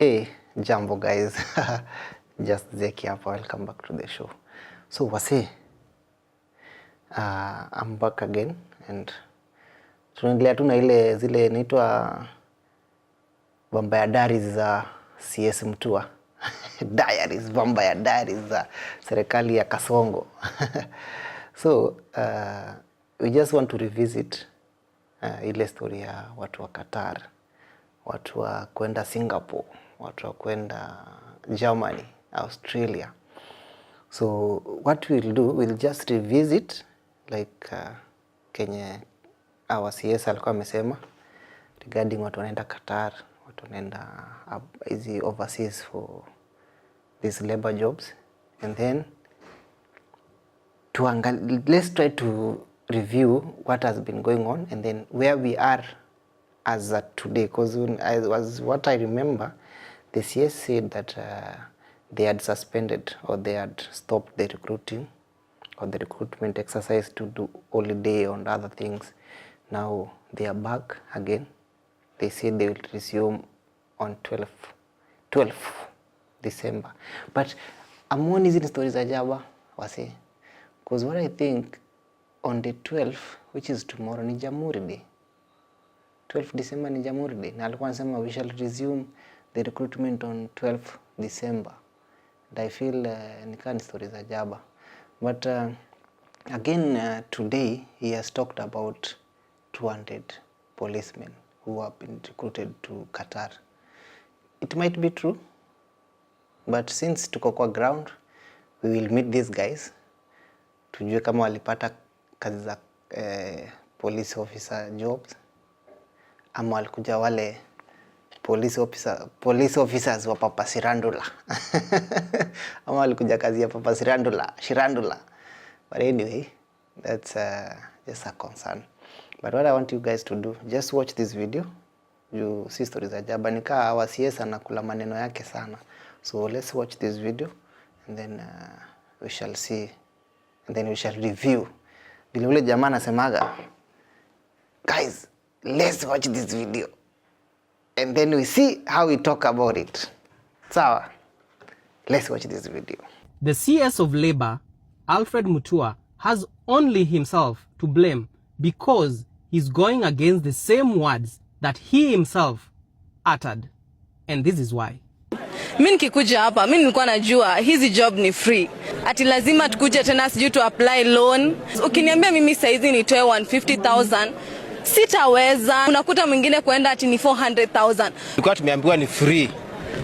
Hey, jambo guys. Just ZEKI hapa, welcome back to the show. So wase, I'm back again and tunaendelea tu na ile zile inaitwa vampire diaries za CS Mutua. Diaries, vampire diaries za serikali ya Kasongo. So we just want to revisit ile story ya watu wa Qatar, watu wa kwenda Singapore, watu wa kwenda Germany, Australia. So what we'll do, we'll just revisit like Kenya our CS alikuwa amesema regarding watu wanaenda Qatar, watu wanaenda easy overseas for these labor jobs, and then let's try to review what has been going on and then where we are as at today, because what I remember, the CS said that they had suspended or they had stopped the recruiting or the recruitment exercise to do holiday and other things. Now they are back again. They said they will resume on 12th December. But among these stories ajaba wase, because what I think on the 12th, which is tomorrow, ni Jamhuri Day. 12th December ni Jamhuri Day. Na alikuwa anasema we shall resume the recruitment on 12th December. And I feel nika ni stories ajaba. But again today he has talked about 200 policemen who have been recruited to Qatar. It might be true, but since tuko kwa ground, we will meet these guys. Tujue kama walipata kazi za police officer jobs, ama walikuja wale police officers wa Papa Shirandula. Ama walikuja kazi ya Papa Shirandula. But anyway, that's just a concern. But what I want you guys to do, just watch this video. You see stories ajaba, nika our CS anakula maneno yake sana. So let's watch this video and then we shall see, and then we shall review. Vile ule jamaa anasemaga, guys, let's watch this video and then we see how we talk about it. Sawa, let's watch this video. The CS of Labor, Alfred Mutua, has only himself to blame because he's going against the same words that he himself uttered. And this is why. Mimi nikikuja hapa, mimi nilikuwa najua hizi job ni free. Ati lazima tukuje tena sijui to apply loan. Ukiniambia mimi saizi nitoe 150,000, sitaweza. Unakuta mwingine kwenda ati ni 400,000. Tulikuwa tumeambiwa ni free.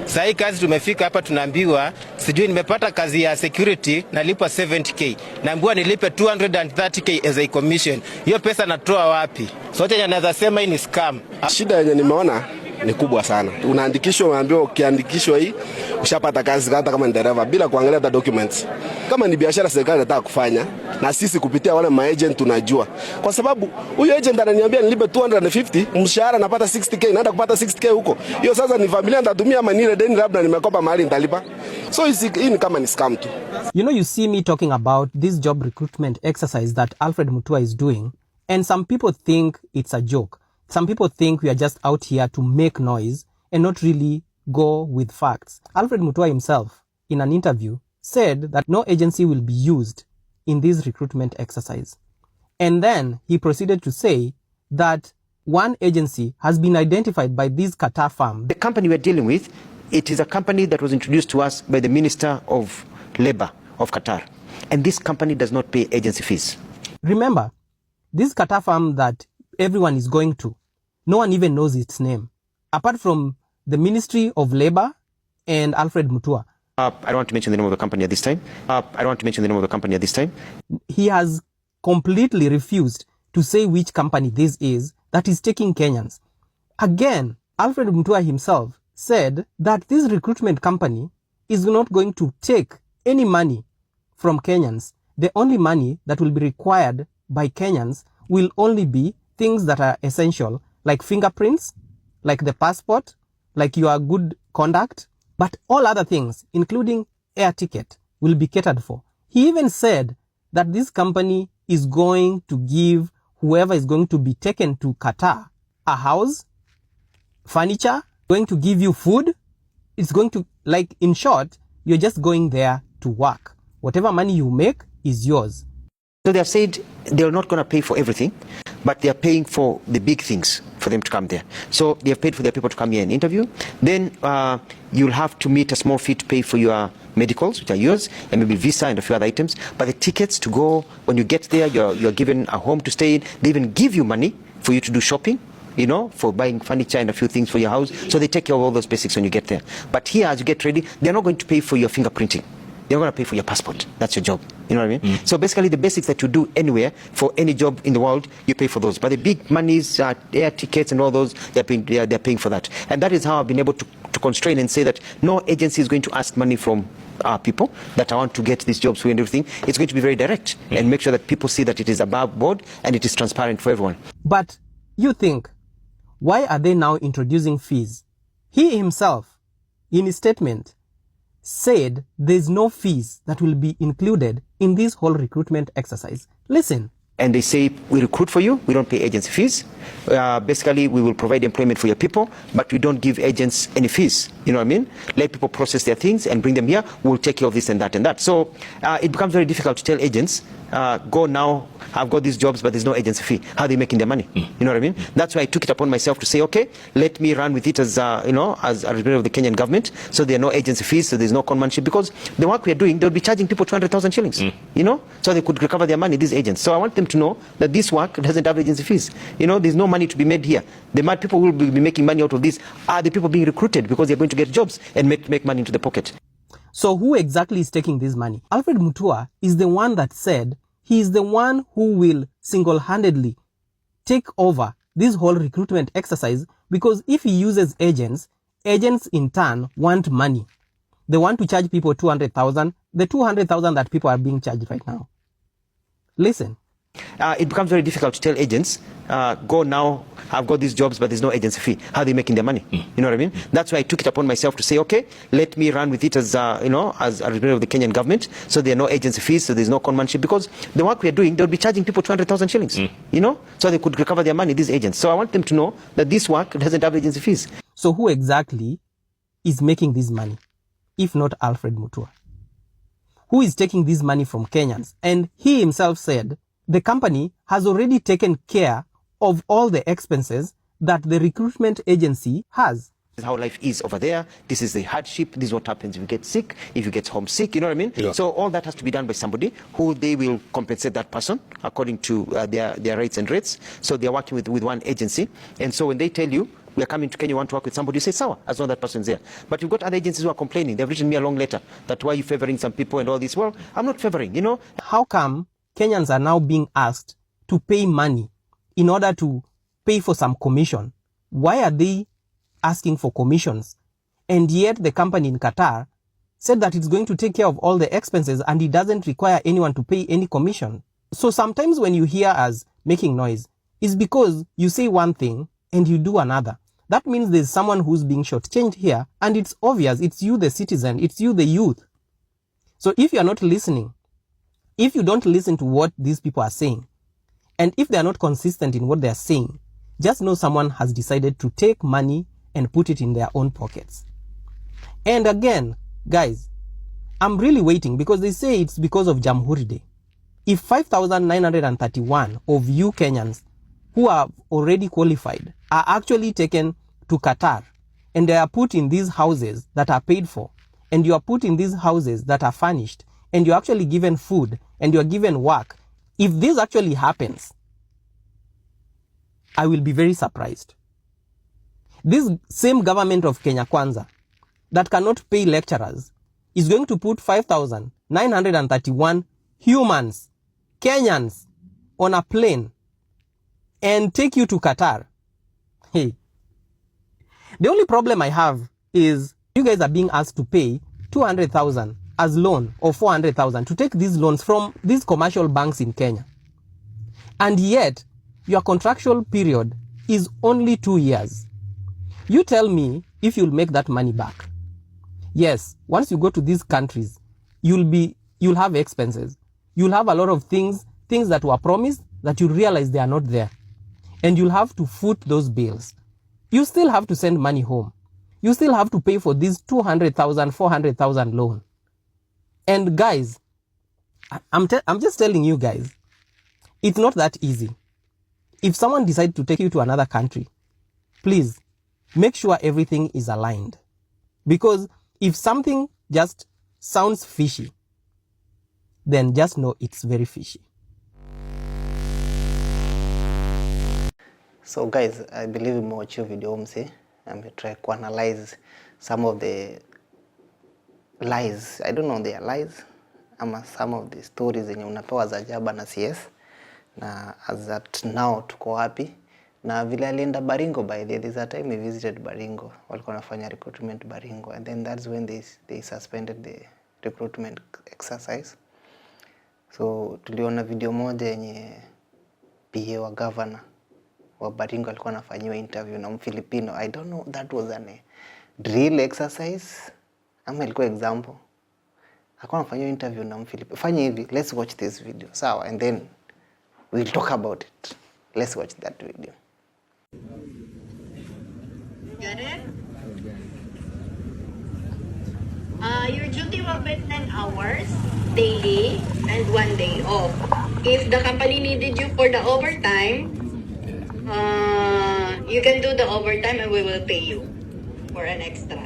Sasa hii kazi tumefika hapa tunaambiwa sijui nimepata kazi ya security nalipwa 70k. Naambiwa nilipe 230k as a commission. Hiyo pesa natoa wapi? Sote yanaweza sema hii ni scam. Shida yenye nimeona ni kubwa sana. Unaandikishwa, unaambiwa ukiandikishwa hii ushapata kazi hata kama ni dereva bila kuangalia hata documents. Kama ni biashara serikali inataka kufanya na sisi kupitia wale maagent tunajua. Kwa sababu huyo agent ananiambia nilipe 250, mshahara napata 60k, naenda kupata 60k huko. Hiyo sasa ni familia ndatumia ama nile deni labda nimekopa mahali nitalipa. So hii ni kama ni scam tu. You see me talking about this job recruitment exercise that Alfred Mutua is doing, and some people think it's a joke. Some people think we are just out here to make noise and not really go with facts. Alfred Mutua himself, in an interview, said that no agency will be used in this recruitment exercise. And then he proceeded to say that one agency has been identified by this Qatar firm. The company we're dealing with, it is a company that was introduced to us by the Minister of Labor of Qatar. And this company does not pay agency fees. Remember, this Qatar firm that everyone is going to, no one even knows its name, apart from the Ministry of Labor and Alfred Mutua. I don't want to mention the name of the company at this time. He has completely refused to say which company this is that is taking Kenyans. Again, Alfred Mutua himself said that this recruitment company is not going to take any money from Kenyans. The only money that will be required by Kenyans will only be things that are essential, like fingerprints, like the passport, like your good conduct, but all other things, including air ticket, will be catered for. He even said that this company is going to give whoever is going to be taken to Qatar a house, furniture, going to give you food, it's going to, like, in short, you're just going there to work. Whatever money you make is yours. So they have said they're not going to pay for everything, but they are paying for the big things for them to come there. So they have paid for their people to come here and interview. Then you'll have to meet a small fee to pay for your medicals, which are yours, and maybe visa and a few other items. But the tickets to go, when you get there, you're given a home to stay in. They even give you money for you to do shopping, you know, for buying furniture and a few things for your house. So they take care of all those basics when you get there. But here, as you get ready, they're not going to pay for your fingerprinting. They're going to pay for your passport. That's your job. You know what I mean? So basically, the basics that you do anywhere for any job in the world, you pay for those. But the big monies, air tickets and all those, they're paying for that. And that is how I've been able to constrain and say that no agency is going to ask money from people that I want to get these jobs for and everything. It's going to be very direct and make sure that people see that it is above board and it is transparent for everyone. But you think, why are they now introducing fees? He himself, in his statement, said there's no fees that will be included in this whole recruitment exercise. Listen. And they say, we recruit for you, we don't pay agency fees. Basically, we will provide employment for your people, but we don't give agents any fees. You know what I mean? Let people process their things and bring them here. We'll take care of this and that and that. So it becomes very difficult to tell agents, go now, I've got these jobs, but there's no agency fee. How are they making their money? You know what I mean? That's why I took it upon myself to say, okay, let me run with it as, you know, as a representative of the Kenyan government. So there are no agency fees, so there's no conmanship, because the work we're doing, they'll be charging people 200,000 shillings, you know, so they could recover their money, these agents. So I want them to know that this work doesn't have agency fees. You know, there's no money to be made here. The mad people will be making money out of this are the people being recruited because they're going to get jobs and make money into the pocket. So who exactly is taking this money? Alfred Mutua is the one that said he is the one who will single-handedly take over this whole recruitment exercise, because if he uses agents, agents in turn want money. They want to charge people 200,000, the 200,000 that people are being charged right now. Listen. It becomes very difficult to tell agents, go now, I've got these jobs, but there's no agency fee. How are they making their money? You know what I mean? That's why I took it upon myself to say, okay, let me run with it as, you know, as a representative of the Kenyan government. So there are no agency fees, so there's no conmanship, because the work we're doing, they'll be charging people 200,000 shillings, you know, so they could recover their money, these agents. So I want them to know that this work doesn't have agency fees. So who exactly is making this money, if not Alfred Mutua? Who is taking this money from Kenyans? And he himself said the company has already taken care of all the expenses that the recruitment agency has. This is how life is over there. This is the hardship. This is what happens if you get sick, if you get homesick, you know what I mean? Yeah. So all that has to be done by somebody who they will compensate that person according to their rates and rates. So they're working with one agency. And so when they tell you, we are coming to Kenya, you want to work with somebody, you say, sawa, as long as that person's there. But you've got other agencies who are complaining. They've written me a long letter that why are you favoring some people and all this. Well, I'm not favoring, you know. How come Kenyans are now being asked to pay money in order to pay for some commission? Why are they asking for commissions? And yet the company in Qatar said that it's going to take care of all the expenses and it doesn't require anyone to pay any commission. So sometimes when you hear us making noise, it's because you say one thing and you do another. That means there's someone who's being shortchanged here, and it's obvious it's you, the citizen, it's you, the youth. So if you're not listening, if you don't listen to what these people are saying, and if they are not consistent in what they are saying, just know someone has decided to take money and put it in their own pockets. And again, guys, I'm really waiting, because they say it's because of Jamhuri Day. If 5,931 of you Kenyans who are already qualified are actually taken to Qatar, and they are put in these houses that are paid for, and you are put in these houses that are furnished, and you're actually given food, and you're given work, if this actually happens, I will be very surprised. This same government of Kenya Kwanza that cannot pay lecturers is going to put 5,931 humans, Kenyans, on a plane and take you to Qatar. Hey. The only problem I have is you guys are being asked to pay 200,000 as loan, or 400,000 to take these loans from these commercial banks in Kenya. And yet, your contractual period is only 2 years. You tell me if you'll make that money back. Yes, once you go to these countries, you'll have expenses. You'll have a lot of things that were promised that you realize they are not there. And you'll have to foot those bills. You still have to send money home. you still have to pay for this 200,000, 400,000 loan. And guys, I'm just telling you guys, it's not that easy. If someone decides to take you to another country, please make sure everything is aligned. Because if something just sounds fishy, then just know it's very fishy. So guys, I believe you watch your video mse. I'm going to try to analyze some of the lies. I don't know, they are lies. Ama some of the stories zenye unapewa za jaba na CS. Na as at now tuko wapi. Na vile alienda Baringo by the way, there's a time we visited Baringo. Walikuwa wanafanya recruitment Baringo. And then that's when they suspended the recruitment exercise. So tuliona video moja yenye PA wa governor wa Baringo alikuwa anafanyiwa interview na Mfilipino. I don't know, that was a drill exercise ama ilikuwa example. Alikuwa anafanyiwa interview na Mfilipino. Fanya hivi, let's watch this video. Sawa, and then we'll talk about it. Let's watch that video. Got it? Your duty will be 10 hours daily and 1 day off. If the company needed you for the overtime, you can do the overtime and we will pay you for an extra.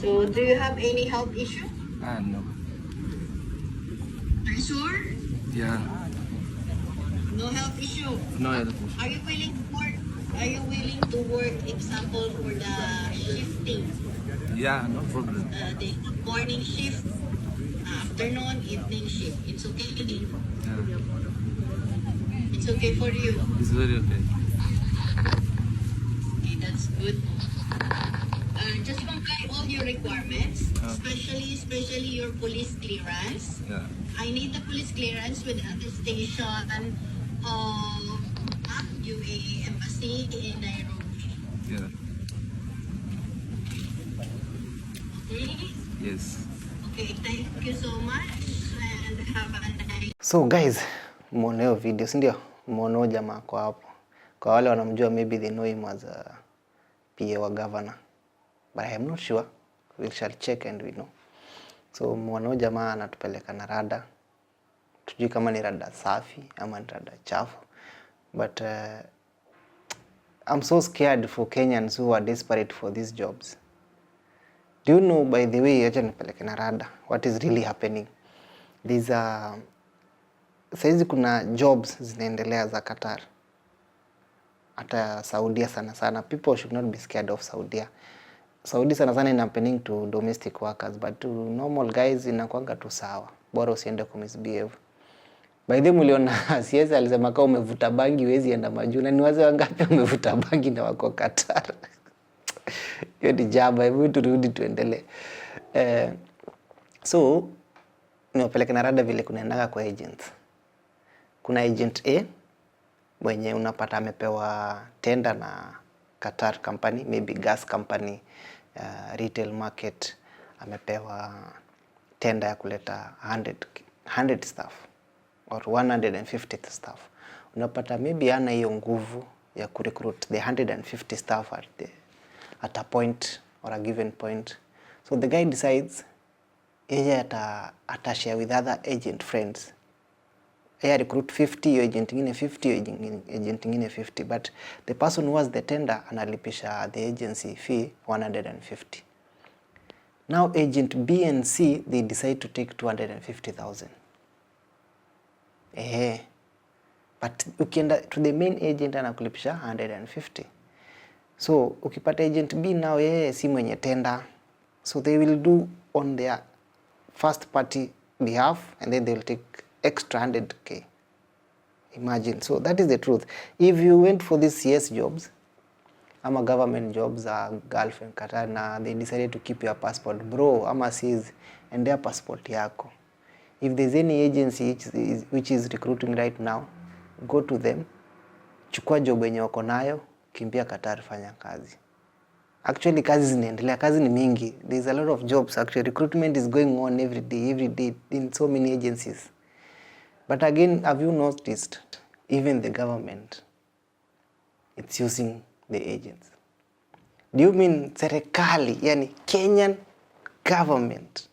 So, do you have any health issue? No. Are you sure? Yeah. No health issue. No health issue. Are you willing to work? Are you willing to work, example, for the shifting? Yeah, no problem. The morning shift, afternoon, evening shift. It's okay, Yeah. It's okay for you. It's very okay. Okay, that's good. Just comply all your requirements, especially your police clearance. Yeah. I need the police clearance with attestation of UAE Embassy in Nairobi. Yeah. Okay? Yes. Okay, thank you so much and have a nice. So guys, muone hiyo video, si ndio? Muone jamaa kwa hapo. Kwa wale wanamjua, maybe they know him as a PA wa governor. But I am not sure. We shall check and we know. So muone jamaa anatupeleka na rada. Tujui kama ni rada safi ama ni rada chafu. But I'm so scared for Kenyans who are desperate for these jobs. Do you know, by the way, acha nipeleke na rada, what is really happening? These are saizi kuna jobs zinaendelea za Qatar. Hata Saudia sana sana. People should not be scared of Saudia. Saudi sana sana ina happening to domestic workers, but to normal guys inakuanga tu sawa. Bora usiende kumisbehave. By the way, mliona CS alisema kama umevuta bangi huwezi enda majuna. Ni wazee wangapi umevuta bangi na wako Qatar? Hiyo ni jaba, hebu turudi tuendelee. So niwapeleke na rada vile kunaendaga kwa agents. Kuna agent A mwenye unapata amepewa tender na Qatar company, maybe gas company, retail market, amepewa tender ya kuleta 100 staff or 150 staff. Unapata maybe ana hiyo nguvu ya kurecruit the 150 staff at a point or a given point. So the guy decides yeye atashare with other agent friends. Yeye recruit 50, yo agent ingine 50, yo agent ingine 50. But the person who has the tender analipisha the agency fee 150. Now agent B and C, they decide to take 250,000. But ukienda to the main agent anakulipisha 150. So ukipata agent B now yeye si mwenye tender. So they will do on their first party behalf and then they will take extra 100k. Imagine. So that is the truth. If you went for these CS jobs, ama government jobs, Gulf and Qatar, na they decided to keep your passport, bro, ama seize and their passport yako. If there's any agency which is recruiting right now, go to them, chukua job yenye wako nayo, kimbia Qatar, fanya kazi. Actually kazi zinaendelea, kazi ni mingi. There's a lot of jobs. Actually recruitment is going on every day in so many agencies. But again, have you noticed, even the government, it's using the agents. Do you mean serikali, yani Kenyan government?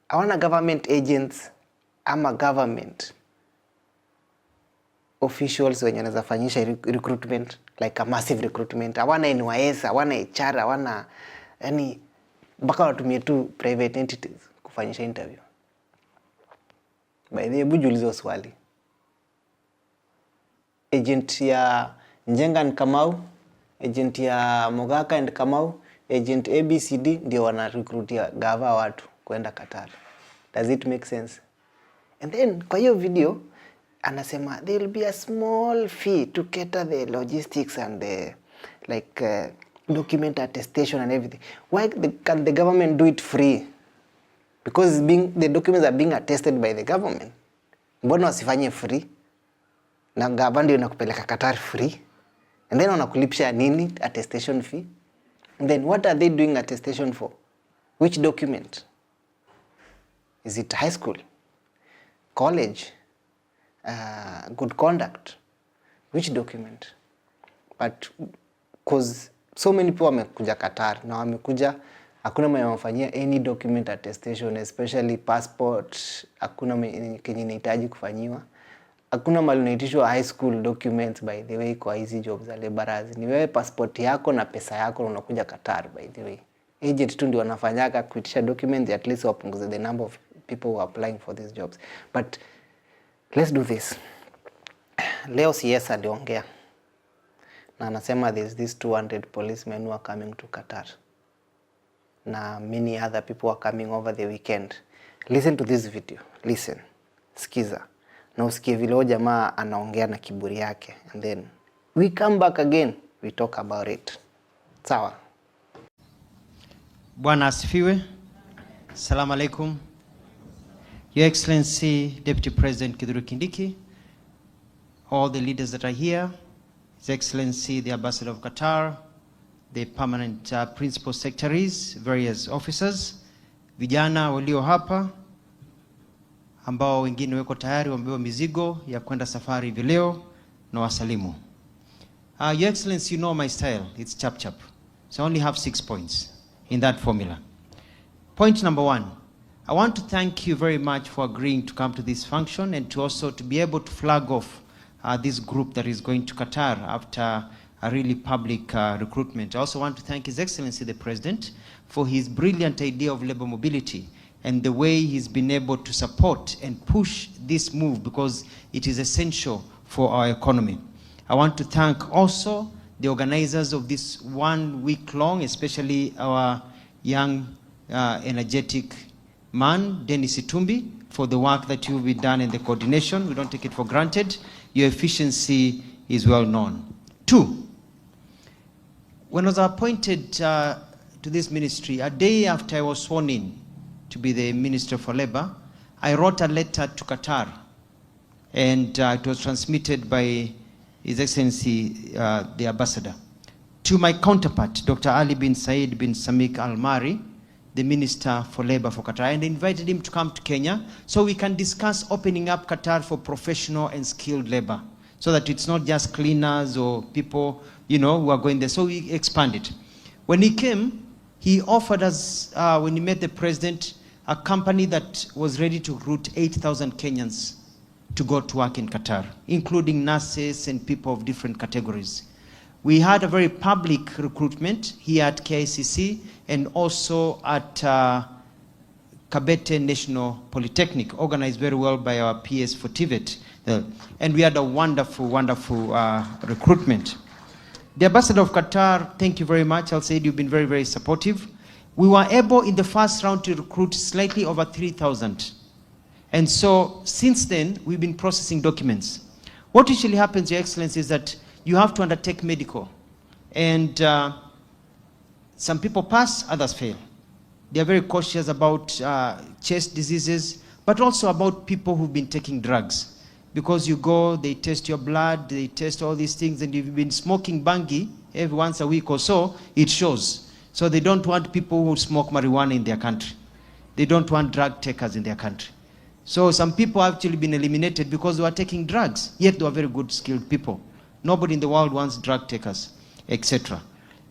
Hawana government agents ama government officials wenye wanaweza fanyisha recruitment, like a massive recruitment. Hawana NYS, hawana HR, hawana, yani mpaka watumie tu private entities kufanyisha interview. By the way, bujulizo swali. Agent ya Njenga and Kamau, agent ya Mogaka and Kamau, agent ABCD ndio wana recruit ya gava watu kwenda Qatar. Does it make sense? And then kwa hiyo video anasema there will be a small fee to cater the logistics and the document attestation and everything. Why can the government do it free? Because the documents are being attested by the government. Mbona wasifanye free? Na gava ndio inakupeleka Qatar free. And then wanakulipisha nini? Attestation fee. And then what are they doing attestation for? Which document? Is it high school? College? Good conduct? Which document? But because so many people wamekuja Qatar na wamekuja hakuna mwenye wamefanyia any document attestation, especially passport, hakuna kenye inahitaji kufanyiwa. Hakuna mali unaitishwa high school documents by the way kwa hizi jobs za laborers. Ni wewe passport yako na pesa yako unakuja Qatar by the way. Agent tu ndio wanafanyaka kuitisha documents at least wapunguze the number of people who are applying for these jobs. But let's do this. Leo CS aliongea na anasema there's these 200 policemen who are coming to Qatar. Na many other people are coming over the weekend. Listen to this video. Listen. Sikiza. Na usikie vile jamaa anaongea na kiburi yake. And then we come back again. We talk about it. Sawa. Bwana asifiwe. Assalamu alaikum. Your Excellency, Deputy President Kithure Kindiki, all the leaders that are here, His Excellency, the Ambassador of Qatar, the permanent principal secretaries, various officers, vijana walio hapa, ambao wengine weko tayari wamebeba mizigo ya kwenda safari vileo na wasalimu. Your Excellency, you know my style, it's chap chap. So I only have 6 points in that formula. Point number 1, I want to thank you very much for agreeing to come to this function and to also to be able to flag off this group that is going to Qatar after a really public recruitment. I also want to thank His Excellency the President for his brilliant idea of labor mobility and the way he's been able to support and push this move because it is essential for our economy. I want to thank also the organizers of this 1 week long, especially our young, energetic man, Dennis Itumbi, for the work that you've been done and the coordination. We don't take it for granted. Your efficiency is well known. 2, when I was appointed to this ministry, a day after I was sworn in to be the Minister for Labor, I wrote a letter to Qatar, and it was transmitted by His Excellency the Ambassador to my counterpart, Dr. Ali bin Said bin Samik Al-Mari, the Minister for Labor for Qatar, and invited him to come to Kenya so we can discuss opening up Qatar for professional and skilled labor, so that it's not just cleaners or people, you know, who are going there. So we expanded. When he came, he offered us, when he met the president, a company that was ready to recruit 8,000 Kenyans to go to work in Qatar, including nurses and people of different categories. We had a very public recruitment here at KICC and also at Kabete National Polytechnic, organized very well by our PS for TVET. And we had a wonderful, wonderful recruitment. The Ambassador of Qatar, thank you very much. I'll say you've been very, very supportive. We were able in the first round to recruit slightly over 3,000. And so since then, we've been processing documents. What usually happens, Your Excellency, is that you have to undertake medical. And some people pass, others fail. They are very cautious about chest diseases, but also about people who've been taking drugs. Because you go, they test your blood, they test all these things, and if you've been smoking bangi every once a week or so, it shows. So they don't want people who smoke marijuana in their country. They don't want drug takers in their country. So some people have actually been eliminated because they were taking drugs, yet they were very good, skilled people. Nobody in the world wants drug takers. etc.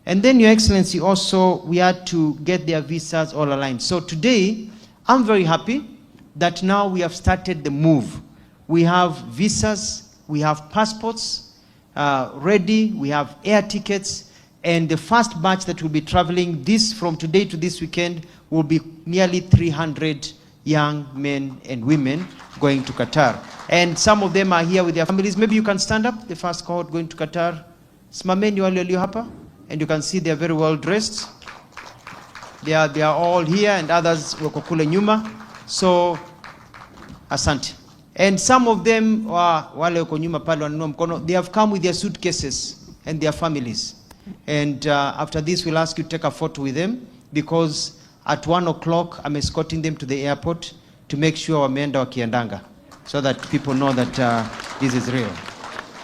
And then, Your Excellency, also we had to get their visas all aligned. So today, I'm very happy that now we have started the move. We have visas, we have passports ready, we have air tickets, and the first batch that will be traveling from today to this weekend will be nearly 300 young men and women going to Qatar. And some of them are here with their families. Maybe you can stand up, the first cohort going to Qatar. Simameni wale walio hapa. And you can see they are very well dressed. They are all here, and others wako kule nyuma. So, asante. And some of them, wale wako nyuma pale wanunua mkono, they have come with their suitcases and their families. And after this, we'll ask you to take a photo with them, because at 1 o'clock, I'm escorting them to the airport to make sure wameenda wakiendanga, so that people know that this is real.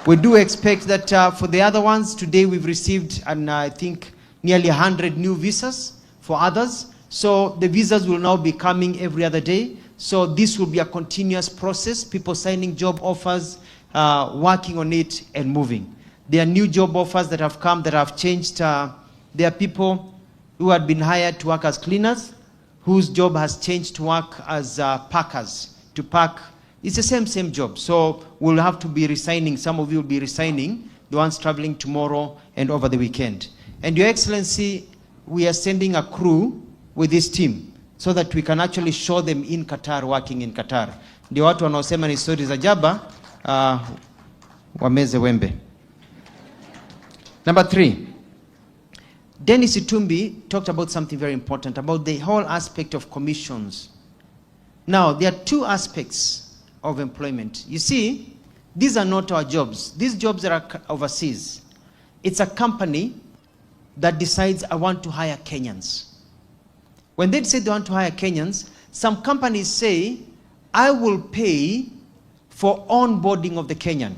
We do expect that for the other ones, today we've received, I think, nearly 100 new visas for others. So the visas will now be coming every other day. So this will be a continuous process, people signing job offers, working on it and moving. There are new job offers that have come that have changed. There are people who had been hired to work as cleaners, whose job has changed to work as packers, to pack. It's the same job. So we'll have to be resigning. Some of you will be resigning, the ones traveling tomorrow and over the weekend. And Your Excellency, we are sending a crew with this team so that we can actually show them in Qatar, working in Qatar. Ndio watu wanaosema ni stories za jaba, wameze wembe. Number 3. Dennis Itumbi talked about something very important, about the whole aspect of commissions. Now, there are 2 aspects of employment. You see, these are not our jobs. These jobs that are overseas. It's a company that decides, I want to hire Kenyans. When they say they want to hire Kenyans, some companies say, I will pay for onboarding of the Kenyan.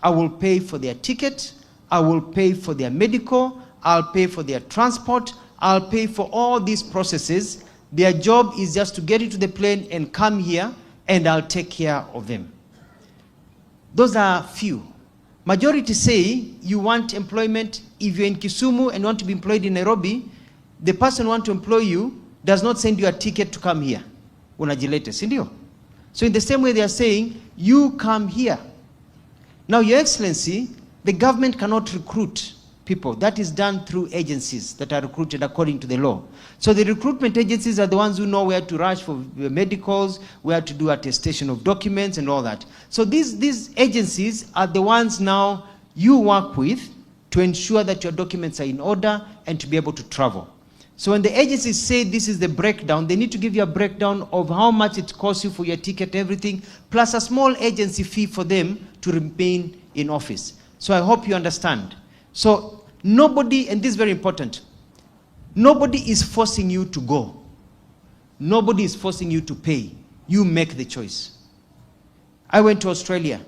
I will pay for their ticket, I will pay for their medical, I'll pay for their transport, I'll pay for all these processes. Their job is just to get into the plane and come here, and I'll take care of them. Those are few. Majority say you want employment. If you're in Kisumu and want to be employed in Nairobi, the person who wants to employ you does not send you a ticket to come here. Unajilete, sindio? So in the same way they are saying, you come here. Now, Your Excellency, the government cannot recruit people. That is done through agencies that are recruited according to the law. So the recruitment agencies are the ones who know where to rush for medicals, where to do attestation of documents and all that. So these agencies are the ones now you work with to ensure that your documents are in order and to be able to travel. So when the agencies say this is the breakdown, they need to give you a breakdown of how much it costs you for your ticket, everything, plus a small agency fee for them to remain in office. So I hope you understand. So nobody, and this is very important, nobody is forcing you to go. Nobody is forcing you to pay. You make the choice. I went to Australia.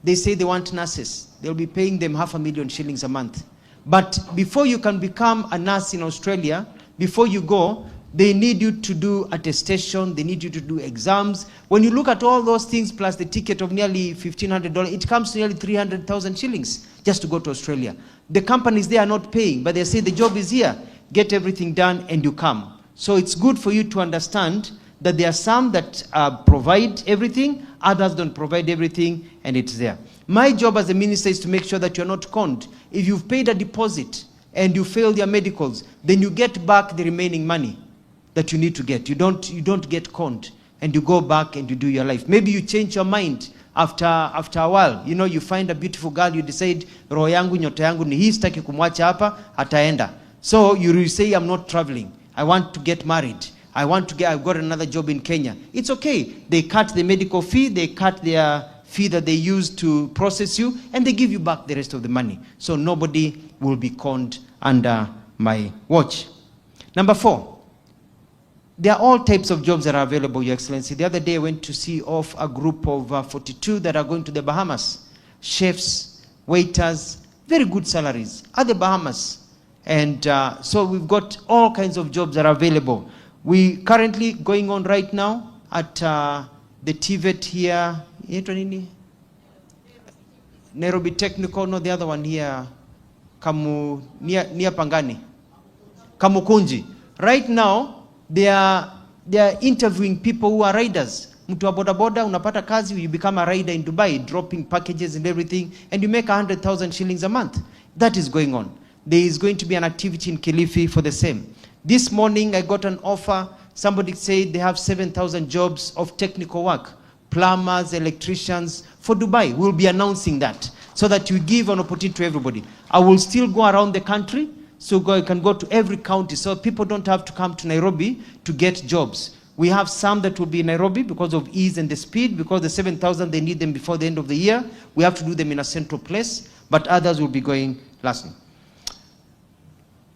They say they want nurses. They'll be paying them 500,000 shillings a month. But before you can become a nurse in Australia, before you go, they need you to do attestation, they need you to do exams. When you look at all those things plus the ticket of nearly $1,500, it comes to nearly 300,000 shillings just to go to Australia. The companies, they are not paying, but they say the job is here. Get everything done and you come. So it's good for you to understand that there are some that provide everything, others don't provide everything, and it's there. My job as a minister is to make sure that you're not conned. If you've paid a deposit and you failed your medicals, then you get back the remaining money that you need to get. You don't get conned, and you go back and you do your life. Maybe you change your mind after a while. You know, you find a beautiful girl, you decide, roho yangu, nyota yangu ni hii, sitaki kumwacha hapa, ataenda. So you say, I'm not traveling. I want to get married. I've got another job in Kenya. It's okay. They cut the medical fee, they cut their fee that they use to process you, and they give you back the rest of the money. So nobody will be conned under my watch. Number 4, there are all types of jobs that are available, Your Excellency. The other day I went to see off a group of 42 that are going to the Bahamas. Chefs, waiters, very good salaries at the Bahamas. And so we've got all kinds of jobs that are available. We currently going on right now at the TVET here, Nairobi Technical, no, the other one here, near Pangani, Kamukunji. Right now, they are interviewing people who are riders. Mtu wa boda boda, unapata kazi, you become a rider in Dubai, dropping packages and everything, and you make 100,000 shillings a month. That is going on. There is going to be an activity in Kilifi for the same. This morning, I got an offer. Somebody said they have 7,000 jobs of technical work, plumbers, electricians for Dubai. We'll be announcing that so that you give an opportunity to everybody. I will still go around the country, so I can go to every county, so people don't have to come to Nairobi to get jobs. We have some that will be in Nairobi because of ease and the speed, because the 7,000, they need them before the end of the year. We have to do them in a central place, but others will be going lastly.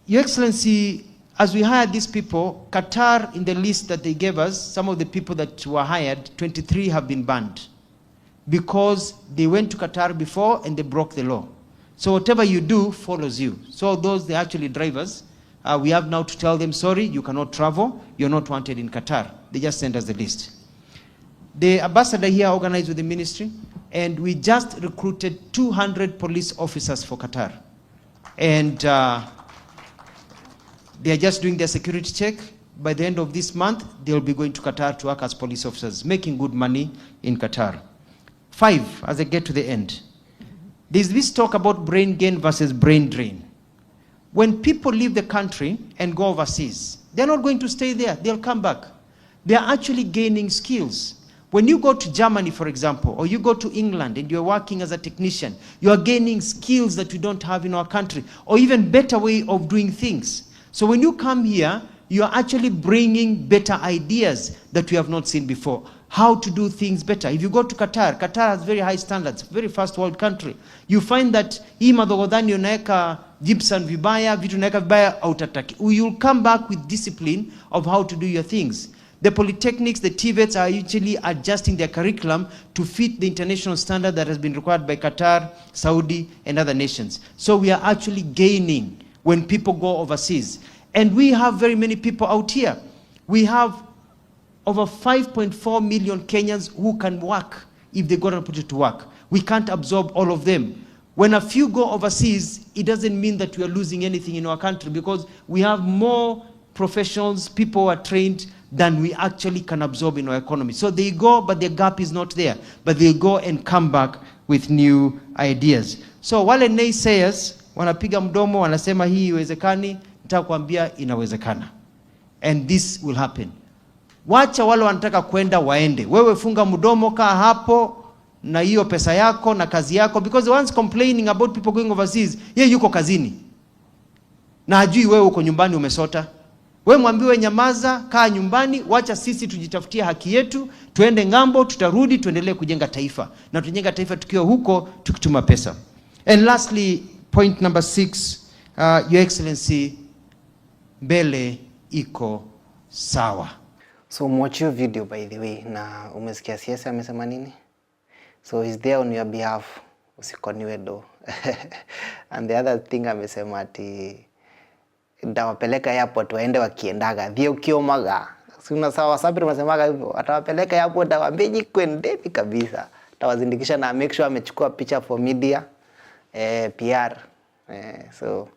Your Excellency, as we hired these people, Qatar, in the list that they gave us, some of the people that were hired, 23 have been banned because they went to Qatar before and they broke the law. So whatever you do follows you. So those, they're actually drivers. We have now to tell them, sorry, you cannot travel. You're not wanted in Qatar. They just sent us the list. The ambassador here organized with the ministry, and we just recruited 200 police officers for Qatar. And they are just doing their security check. By the end of this month, they'll be going to Qatar to work as police officers, making good money in Qatar. 5, as I get to the end. There's this talk about brain gain versus brain drain. When people leave the country and go overseas, they're not going to stay there. They'll come back. They're actually gaining skills. When you go to Germany, for example, or you go to England and you're working as a technician, you are gaining skills that we don't have in our country, or even better way of doing things. So when you come here, you are actually bringing better ideas that we have not seen before. How to do things better. If you go to Qatar, Qatar has very high standards, very first world country. You find that hii madhogodhani unaeka gypsum vibaya, vitu unaeka vibaya autataki. You'll come back with discipline of how to do your things. The polytechnics, the TVETs are usually adjusting their curriculum to fit the international standard that has been required by Qatar, Saudi, and other nations. So we are actually gaining when people go overseas. And we have very many people out here. We have over 5.4 million Kenyans who can work if they got an opportunity to work. We can't absorb all of them. When a few go overseas, it doesn't mean that we are losing anything in our country, because we have more professionals, people who are trained, than we actually can absorb in our economy. So they go, but the gap is not there. But they go and come back with new ideas. So wale naysayers, wanapiga mdomo, wanasema hii iwezekani, nitakwambia inawezekana. And this will happen. Wacha wale wanataka kwenda waende. Wewe funga mdomo, kaa hapo na hiyo pesa yako na kazi yako, because the ones complaining about people going overseas, yeye yuko kazini na hajui wewe uko nyumbani umesota. Wewe mwambiwe nyamaza, kaa nyumbani, wacha sisi tujitafutie haki yetu, tuende ngambo, tutarudi, tuendelee kujenga taifa. Na tujenga taifa tukiwa huko, tukituma pesa. And lastly, point number 6, Your Excellency, mbele iko sawa. So watch your video, by the way, na umesikia siasa amesema nini? So he's there on your behalf, usikoniwe do. And the other thing amesema ati ndawapeleka airport waende wakiendaga dhio kiomaga. Sina sawa sabiri unasemaga hivyo. Atawapeleka airport awambeji kwendeni kabisa. Atawazindikisha na make sure amechukua picha for media, PR. So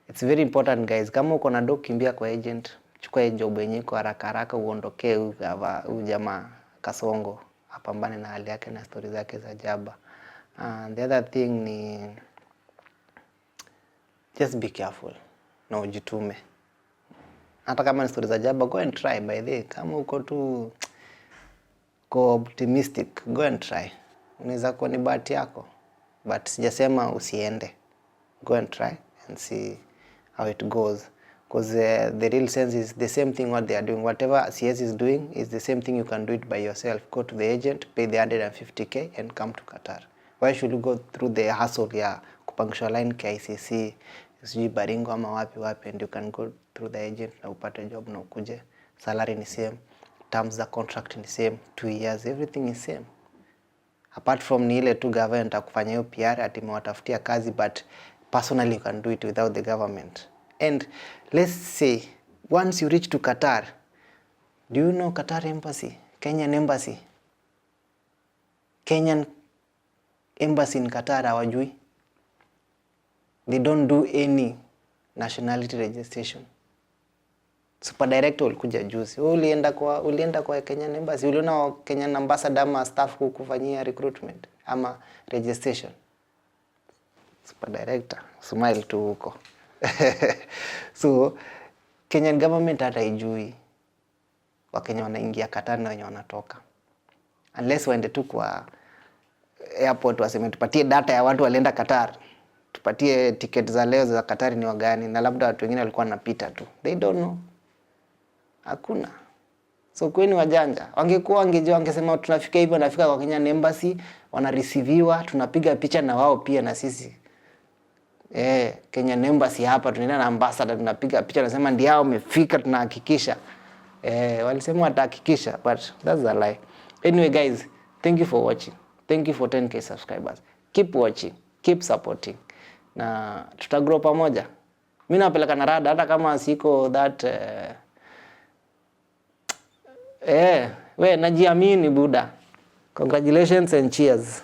it's very important, guys. Kama uko na do, kimbia kwa agent, chukua job yenyewe kwa haraka haraka, uondokee huyu jamaa Kasongo apambane na hali yake na stories zake za jaba. The other thing ni just be careful na ujitume. Hata kama ni stories za jaba, go and try. By the way, kama uko tu ko optimistic, go and try. Unaweza kuwa ni bahati yako, but sijasema usiende. Go and try and see how it goes, because the real sense is the same thing what they are doing. Whatever CS is doing is the same thing. You can do it by yourself. Go to the agent, pay the 150k and come to Qatar. Why should you go through the hassle ya kupangisha line KICC, sijui Baringo ama wapi, and you can go through the agent na upate job na ukuje. Salary ni same, terms the contract ni same, 2 years, everything is same. Apart from ni ile tu government akufanya hiyo PR ati mwatafutia kazi, but personally you can do it without the government. And let's say once you reach to Qatar, do you know Qatar embassy, Kenyan embassy? Kenyan embassy in Qatar hawajui. they don't do any nationality registration. Super director ulikuja juzi. Wewe ulienda kwa Kenyan embassy, uliona Kenyan ambassador ama staff kukufanyia recruitment ama registration? Super director, smile tu huko. So Kenyan government hata ijui Wakenya wanaingia Qatar na wenye wanatoka. Unless waende tu kwa airport waseme tupatie data ya watu walienda Qatar. Tupatie ticket za leo za Qatar ni wagani, na labda watu wengine walikuwa wanapita tu. They don't know. Hakuna. So kweni wajanja. Wangejua wangesema tunafika hivyo, nafika kwa Kenyan embassy, wanareceiviwa, tunapiga picha na wao pia na sisi. Kenyan embassy hapa tunaenda na ambassador, tunapiga picha, nasema ndio hao wamefika, tunahakikisha. Walisema watahakikisha, but that's a lie. Anyway guys, thank you for watching. Thank you for 10k subscribers. Keep watching, keep supporting. Na tutagrow pamoja. Mimi napeleka na rada hata kama siko that we najiamini buda. Congratulations and cheers.